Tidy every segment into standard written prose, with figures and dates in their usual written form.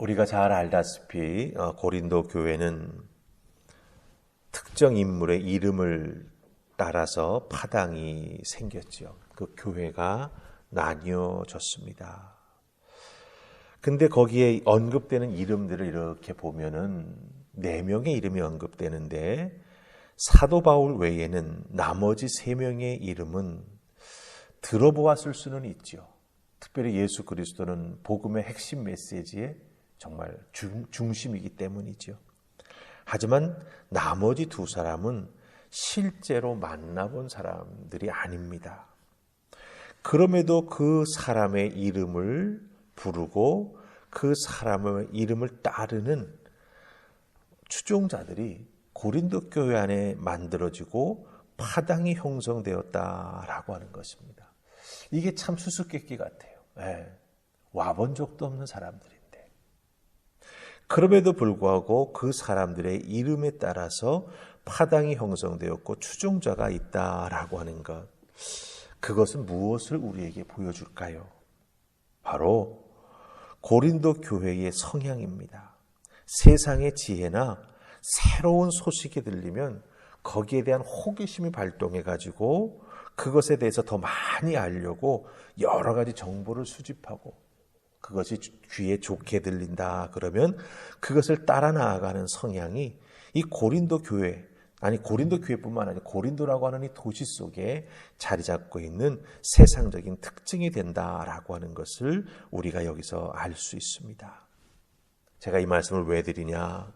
우리가 잘 알다시피 고린도 교회는 특정 인물의 이름을 따라서 파당이 생겼죠. 그 교회가 나뉘어졌습니다. 근데 거기에 언급되는 이름들을 이렇게 보면은 4명의 이름이 언급되는데 사도 바울 외에는 나머지 3명의 이름은 들어보았을 수는 있죠. 특별히 예수 그리스도는 복음의 핵심 메시지의 정말 중심이기 때문이죠. 하지만 나머지 2사람은 실제로 만나본 사람들이 아닙니다. 그럼에도 그 사람의 이름을 부르고 그 사람의 이름을 따르는 추종자들이 고린도 교회 안에 만들어지고 파당이 형성되었다라고 하는 것입니다. 이게 참 수수께끼 같아요. 와본 적도 없는 사람들인데. 그럼에도 불구하고 그 사람들의 이름에 따라서 파당이 형성되었고 추종자가 있다라고 하는 것. 그것은 무엇을 우리에게 보여줄까요? 바로 고린도 교회의 성향입니다. 세상의 지혜나 새로운 소식이 들리면 거기에 대한 호기심이 발동해가지고 그것에 대해서 더 많이 알려고 여러 가지 정보를 수집하고 그것이 귀에 좋게 들린다 그러면 그것을 따라 나아가는 성향이 이 고린도 교회, 아니 고린도 교회뿐만 아니라 고린도라고 하는 이 도시 속에 자리 잡고 있는 세상적인 특징이 된다라고 하는 것을 우리가 여기서 알 수 있습니다. 제가 이 말씀을 왜 드리냐?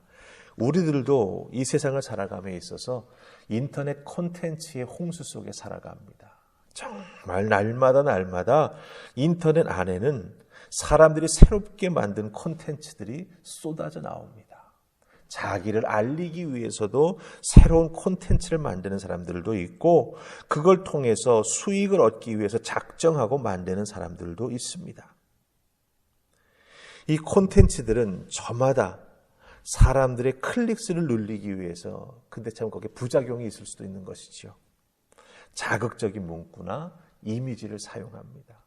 우리들도 이 세상을 살아감에 있어서 인터넷 콘텐츠의 홍수 속에 살아갑니다. 정말 날마다 인터넷 안에는 사람들이 새롭게 만든 콘텐츠들이 쏟아져 나옵니다. 자기를 알리기 위해서도 새로운 콘텐츠를 만드는 사람들도 있고 그걸 통해서 수익을 얻기 위해서 작정하고 만드는 사람들도 있습니다. 이 콘텐츠들은 저마다 사람들의 클릭수를 늘리기 위해서 근데 참 거기에 부작용이 있을 수도 있는 것이죠. 자극적인 문구나 이미지를 사용합니다.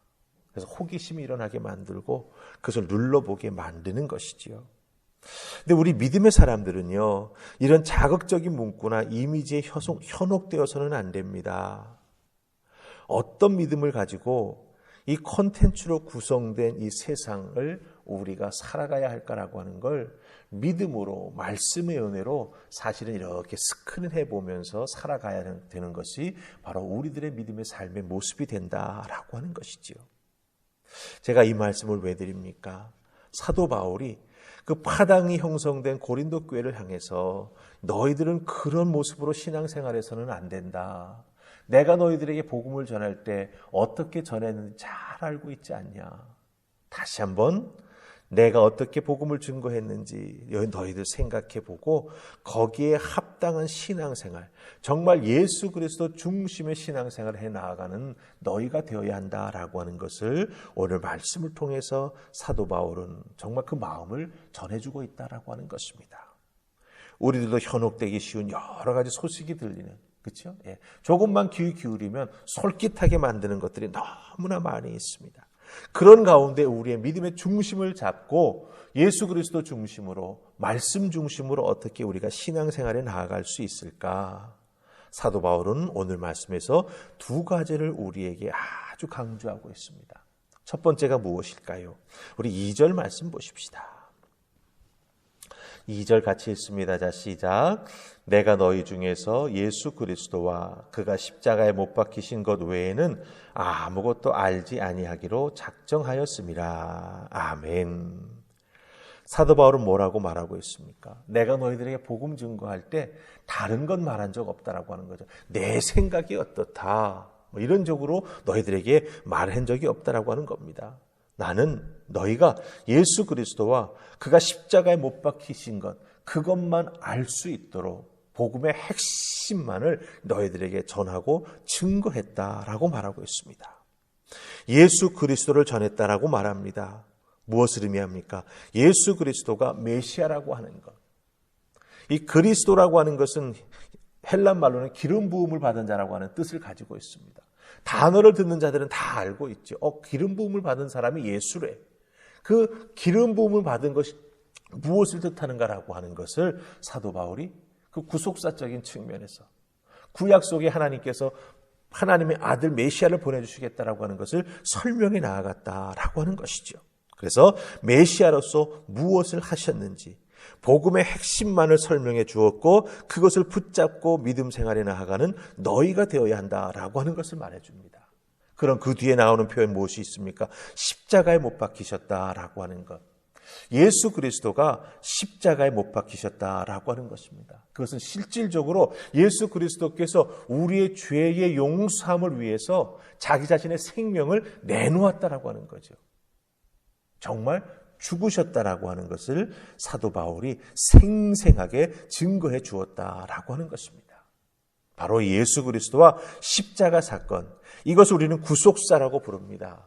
그래서 호기심이 일어나게 만들고 그것을 눌러보게 만드는 것이지요. 근데 우리 믿음의 사람들은요, 이런 자극적인 문구나 이미지에 현혹되어서는 안 됩니다. 어떤 믿음을 가지고 이 콘텐츠로 구성된 이 세상을 우리가 살아가야 할까라고 하는 걸 믿음으로, 말씀의 은혜로 사실은 이렇게 스크린해 보면서 살아가야 되는 것이 바로 우리들의 믿음의 삶의 모습이 된다라고 하는 것이지요. 제가 이 말씀을 왜 드립니까? 사도 바울이 그 파당이 형성된 고린도 교회를 향해서 너희들은 그런 모습으로 신앙생활해서는 안 된다. 내가 너희들에게 복음을 전할 때 어떻게 전했는지 잘 알고 있지 않냐. 다시 한번 내가 어떻게 복음을 증거했는지 너희들 생각해보고 거기에 합당한 신앙생활, 정말 예수 그리스도 중심의 신앙생활을 해나가는 너희가 되어야 한다라고 하는 것을 오늘 말씀을 통해서 사도 바울은 정말 그 마음을 전해주고 있다라고 하는 것입니다. 우리들도 현혹되기 쉬운 여러 가지 소식이 들리는, 그렇죠? 조금만 귀 기울이면 솔깃하게 만드는 것들이 너무나 많이 있습니다. 그런 가운데 우리의 믿음의 중심을 잡고 예수 그리스도 중심으로, 말씀 중심으로 어떻게 우리가 신앙생활에 나아갈 수 있을까? 사도 바울은 오늘 말씀에서 2가지를 우리에게 아주 강조하고 있습니다. 첫 번째가 무엇일까요? 우리 2절 말씀 보십시다. 2절 같이 읽습니다. 자, 시작. 내가 너희 중에서 예수 그리스도와 그가 십자가에 못 박히신 것 외에는 아무것도 알지 아니하기로 작정하였음이라. 아멘. 사도 바울은 뭐라고 말하고 있습니까? 내가 너희들에게 복음 증거할 때 다른 건 말한 적 없다라고 하는 거죠. 내 생각이 어떻다, 이런 쪽으로 너희들에게 말한 적이 없다라고 하는 겁니다. 나는 너희가 예수 그리스도와 그가 십자가에 못 박히신 것, 그것만 알 수 있도록 복음의 핵심만을 너희들에게 전하고 증거했다라고 말하고 있습니다. 예수 그리스도를 전했다라고 말합니다. 무엇을 의미합니까? 예수 그리스도가 메시아라고 하는 것. 이 그리스도라고 하는 것은 헬란 말로는 기름 부음을 받은 자라고 하는 뜻을 가지고 있습니다. 단어를 듣는 자들은 다 알고 있죠. 기름 부음을 받은 사람이 예수래. 그 기름 부음을 받은 것이 무엇을 뜻하는가라고 하는 것을 사도 바울이 그 구속사적인 측면에서 구약 속에 하나님께서 하나님의 아들 메시아를 보내주시겠다라고 하는 것을 설명해 나아갔다라고 하는 것이죠. 그래서 메시아로서 무엇을 하셨는지 복음의 핵심만을 설명해 주었고 그것을 붙잡고 믿음 생활에 나아가는 너희가 되어야 한다라고 하는 것을 말해줍니다. 그럼 그 뒤에 나오는 표현 무엇이 있습니까? 십자가에 못 박히셨다라고 하는 것. 예수 그리스도가 십자가에 못 박히셨다라고 하는 것입니다. 그것은 실질적으로 예수 그리스도께서 우리의 죄의 용서함을 위해서 자기 자신의 생명을 내놓았다라고 하는 거죠. 정말 죽으셨다라고 하는 것을 사도 바울이 생생하게 증거해 주었다라고 하는 것입니다. 바로 예수 그리스도와 십자가 사건, 이것을 우리는 구속사라고 부릅니다.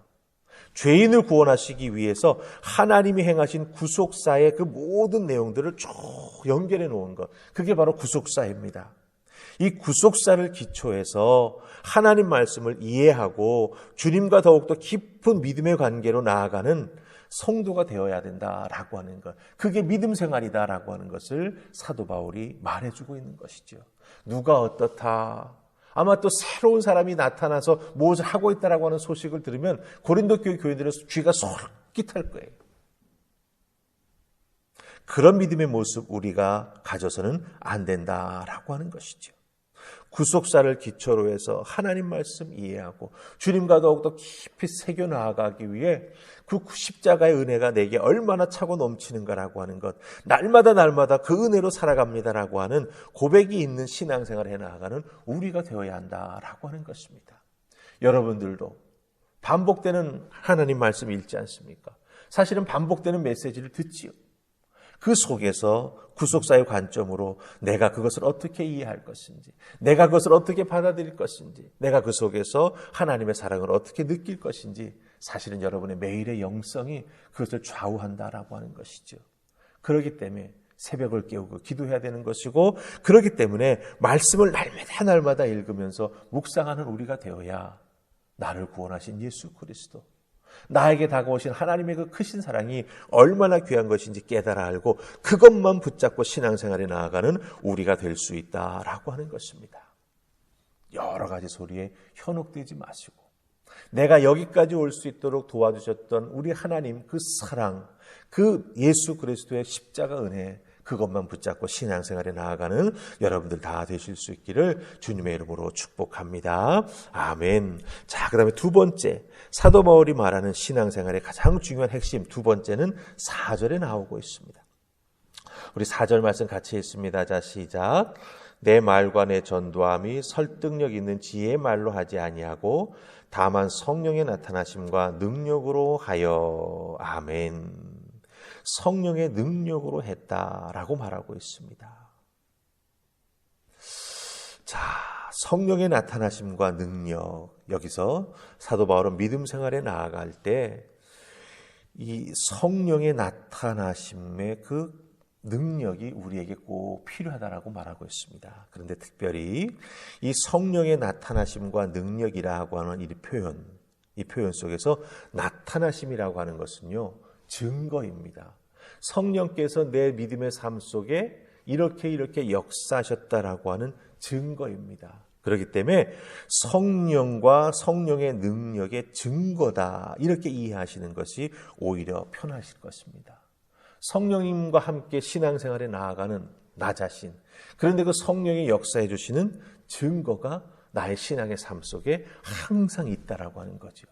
죄인을 구원하시기 위해서 하나님이 행하신 구속사의 그 모든 내용들을 쭉 연결해 놓은 것, 그게 바로 구속사입니다. 이 구속사를 기초해서 하나님 말씀을 이해하고 주님과 더욱더 깊은 믿음의 관계로 나아가는 성도가 되어야 된다라고 하는 것, 그게 믿음 생활이다라고 하는 것을 사도 바울이 말해주고 있는 것이죠. 누가 어떻다, 아마 또 새로운 사람이 나타나서 무엇을 하고 있다라고 하는 소식을 들으면 고린도 교회 교인들은 귀가 솔깃할 거예요. 그런 믿음의 모습 우리가 가져서는 안 된다라고 하는 것이죠. 구속사를 기초로 해서 하나님 말씀 이해하고 주님과 더욱더 깊이 새겨 나아가기 위해 그 십자가의 은혜가 내게 얼마나 차고 넘치는가라고 하는 것, 날마다 그 은혜로 살아갑니다라고 하는 고백이 있는 신앙생활을 해나가는 우리가 되어야 한다라고 하는 것입니다. 여러분들도 반복되는 하나님 말씀 읽지 않습니까? 사실은 반복되는 메시지를 듣지요. 그 속에서 구속사의 관점으로 내가 그것을 어떻게 이해할 것인지, 내가 그것을 어떻게 받아들일 것인지, 내가 그 속에서 하나님의 사랑을 어떻게 느낄 것인지, 사실은 여러분의 매일의 영성이 그것을 좌우한다라고 하는 것이죠. 그렇기 때문에 새벽을 깨우고 기도해야 되는 것이고, 그렇기 때문에 말씀을 날마다 읽으면서 묵상하는 우리가 되어야 나를 구원하신 예수 그리스도, 나에게 다가오신 하나님의 그 크신 사랑이 얼마나 귀한 것인지 깨달아 알고 그것만 붙잡고 신앙생활에 나아가는 우리가 될 수 있다라고 하는 것입니다. 여러 가지 소리에 현혹되지 마시고, 내가 여기까지 올 수 있도록 도와주셨던 우리 하나님 그 사랑, 그 예수 그리스도의 십자가 은혜, 그것만 붙잡고 신앙생활에 나아가는 여러분들 다 되실 수 있기를 주님의 이름으로 축복합니다. 아멘. 자, 그 다음에 두 번째, 사도 바울이 말하는 신앙생활의 가장 중요한 핵심 두 번째는 4절에 나오고 있습니다. 우리 4절 말씀 같이 읽습니다. 자, 시작. 내 말과 내 전도함이 설득력 있는 지혜의 말로 하지 아니하고 다만 성령의 나타나심과 능력으로 하여. 아멘. 성령의 능력으로 했다라고 말하고 있습니다. 자, 성령의 나타나심과 능력, 여기서 사도 바울은 믿음 생활에 나아갈 때 이 성령의 나타나심의 그 능력이 우리에게 꼭 필요하다라고 말하고 있습니다. 그런데 특별히 이 성령의 나타나심과 능력이라고 하는 이 표현 속에서 나타나심이라고 하는 것은요, 증거입니다. 성령께서 내 믿음의 삶 속에 이렇게 역사하셨다라고 하는 증거입니다. 그렇기 때문에 성령과 성령의 능력의 증거다, 이렇게 이해하시는 것이 오히려 편하실 것입니다. 성령님과 함께 신앙생활에 나아가는 나 자신, 그런데 그 성령이 역사해 주시는 증거가 나의 신앙의 삶 속에 항상 있다라고 하는 거죠.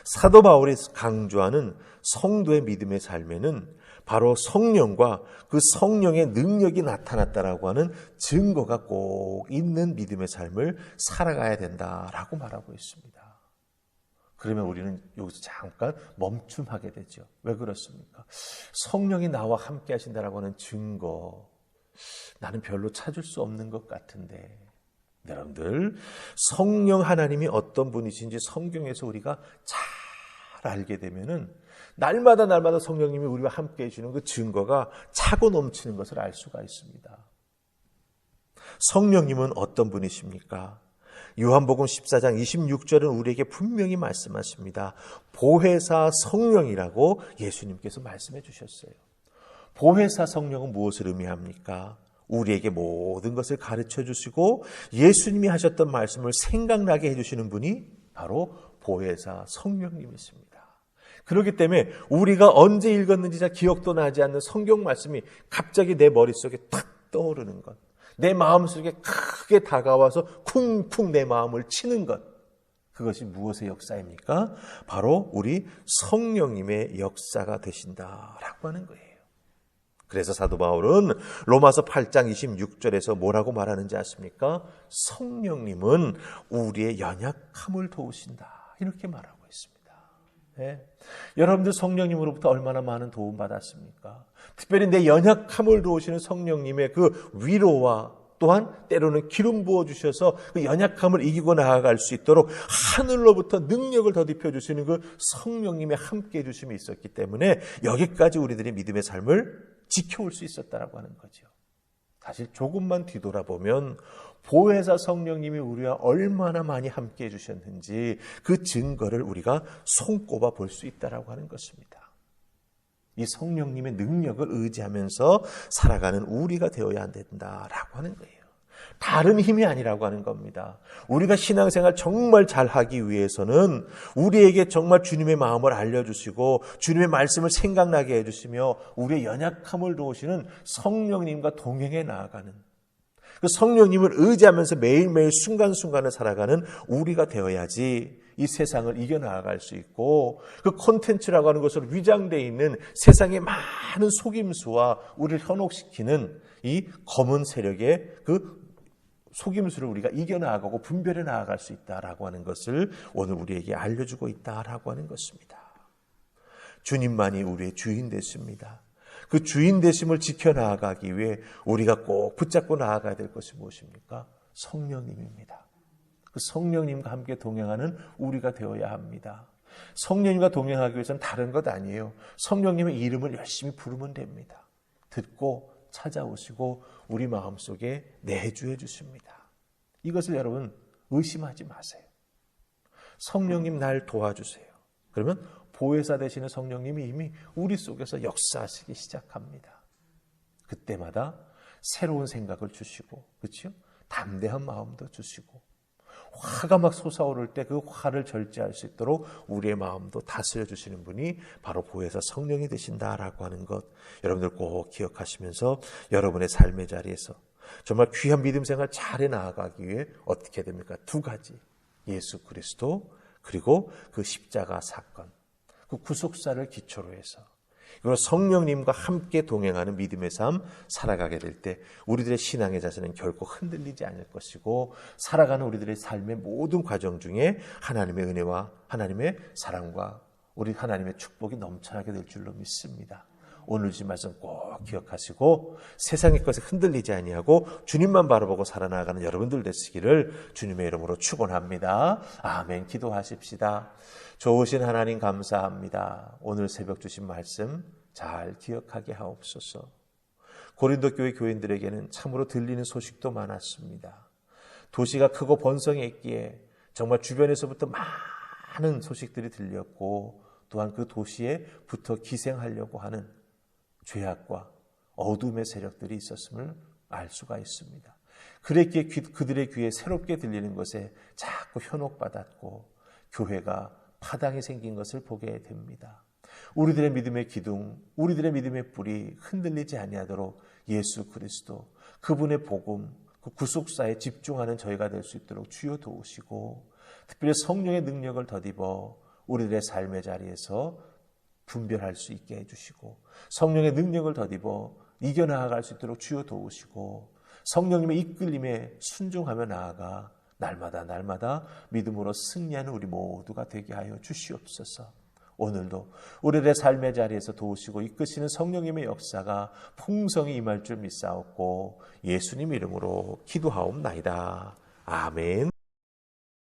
사도 바울이 강조하는 성도의 믿음의 삶에는 바로 성령과 그 성령의 능력이 나타났다라고 하는 증거가 꼭 있는 믿음의 삶을 살아가야 된다라고 말하고 있습니다. 그러면 우리는 여기서 잠깐 멈춤하게 되죠. 왜 그렇습니까? 성령이 나와 함께 하신다라고 하는 증거, 나는 별로 찾을 수 없는 것 같은데, 여러분들, 성령 하나님이 어떤 분이신지 성경에서 우리가 잘 알게 되면은 날마다 성령님이 우리와 함께 해주는 그 증거가 차고 넘치는 것을 알 수가 있습니다. 성령님은 어떤 분이십니까? 요한복음 14장 26절은 우리에게 분명히 말씀하십니다. 보혜사 성령이라고 예수님께서 말씀해 주셨어요. 보혜사 성령은 무엇을 의미합니까? 우리에게 모든 것을 가르쳐 주시고 예수님이 하셨던 말씀을 생각나게 해주시는 분이 바로 보혜사 성령님이십니다. 그렇기 때문에 우리가 언제 읽었는지 잘 기억도 나지 않는 성경 말씀이 갑자기 내 머릿속에 탁 떠오르는 것, 내 마음속에 크게 다가와서 쿵쿵 내 마음을 치는 것, 그것이 무엇의 역사입니까? 바로 우리 성령님의 역사가 되신다라고 하는 거예요. 그래서 사도 바울은 로마서 8장 26절에서 뭐라고 말하는지 아십니까? 성령님은 우리의 연약함을 도우신다, 이렇게 말하고 있습니다. 네. 여러분들 성령님으로부터 얼마나 많은 도움 받았습니까? 특별히 내 연약함을 도우시는 성령님의 그 위로와 또한 때로는 기름 부어주셔서 그 연약함을 이기고 나아갈 수 있도록 하늘로부터 능력을 더딥혀 주시는 그 성령님의 함께해 주심이 있었기 때문에 여기까지 우리들이 믿음의 삶을 지켜올 수 있었다라고 하는 거죠. 사실 조금만 뒤돌아보면 보혜사 성령님이 우리와 얼마나 많이 함께해 주셨는지 그 증거를 우리가 손꼽아 볼 수 있다라고 하는 것입니다. 이 성령님의 능력을 의지하면서 살아가는 우리가 되어야 된다라고 하는 거예요. 다른 힘이 아니라고 하는 겁니다. 우리가 신앙생활 정말 잘하기 위해서는 우리에게 정말 주님의 마음을 알려주시고 주님의 말씀을 생각나게 해주시며 우리의 연약함을 도우시는 성령님과 동행해 나아가는, 그 성령님을 의지하면서 매일매일 순간순간을 살아가는 우리가 되어야지 이 세상을 이겨나갈 수 있고, 그 콘텐츠라고 하는 것으로 위장되어 있는 세상의 많은 속임수와 우리를 현혹시키는 이 검은 세력의 그 속임수를 우리가 이겨나가고 분별해 나아갈 수 있다라고 하는 것을 오늘 우리에게 알려주고 있다라고 하는 것입니다. 주님만이 우리의 주인 되십니다. 그 주인 되심을 지켜나가기 위해 우리가 꼭 붙잡고 나아가야 될 것이 무엇입니까? 성령님입니다. 그 성령님과 함께 동행하는 우리가 되어야 합니다. 성령님과 동행하기 위해서는 다른 것 아니에요. 성령님의 이름을 열심히 부르면 됩니다. 듣고 찾아오시고 우리 마음속에 내주해 주십니다. 이것을 여러분 의심하지 마세요. 성령님 날 도와주세요. 그러면 보혜사 되시는 성령님이 이미 우리 속에서 역사하시기 시작합니다. 그때마다 새로운 생각을 주시고, 그렇죠? 담대한 마음도 주시고, 화가 막 솟아오를 때 그 화를 절제할 수 있도록 우리의 마음도 다스려 주시는 분이 바로 보혜사 성령이 되신다라고 하는 것, 여러분들 꼭 기억하시면서 여러분의 삶의 자리에서 정말 귀한 믿음 생활 잘해 나아가기 위해 어떻게 됩니까? 두 가지, 예수 그리스도 그리고 그 십자가 사건, 그 구속사를 기초로 해서 그리고 성령님과 함께 동행하는 믿음의 삶 살아가게 될 때 우리들의 신앙의 자세는 결코 흔들리지 않을 것이고, 살아가는 우리들의 삶의 모든 과정 중에 하나님의 은혜와 하나님의 사랑과 우리 하나님의 축복이 넘쳐나게 될 줄로 믿습니다. 오늘 주신 말씀 꼭 기억하시고 세상의 것에 흔들리지 아니하고 주님만 바라보고 살아나가는 여러분들 되시기를 주님의 이름으로 축원합니다. 아멘. 기도하십시다. 좋으신 하나님 감사합니다. 오늘 새벽 주신 말씀 잘 기억하게 하옵소서. 고린도 교회 교인들에게는 참으로 들리는 소식도 많았습니다. 도시가 크고 번성했기에 정말 주변에서부터 많은 소식들이 들렸고, 또한 그 도시에 붙어 기생하려고 하는 죄악과 어둠의 세력들이 있었음을 알 수가 있습니다. 그랬기에 그들의 귀에 새롭게 들리는 것에 자꾸 현혹받았고 교회가 파당이 생긴 것을 보게 됩니다. 우리들의 믿음의 기둥, 우리들의 믿음의 뿌리 흔들리지 아니하도록 예수 그리스도, 그분의 복음, 그 구속사에 집중하는 저희가 될 수 있도록 주여 도우시고, 특별히 성령의 능력을 덧입어 우리들의 삶의 자리에서 분별할 수 있게 해주시고, 성령의 능력을 덧입어 이겨나아갈 수 있도록 주여 도우시고, 성령님의 이끌림에 순종하며 나아가 날마다 믿음으로 승리하는 우리 모두가 되게 하여 주시옵소서. 오늘도 우리들의 삶의 자리에서 도우시고 이끄시는 성령님의 역사가 풍성히 임할 줄 믿사옵고 예수님 이름으로 기도하옵나이다. 아멘.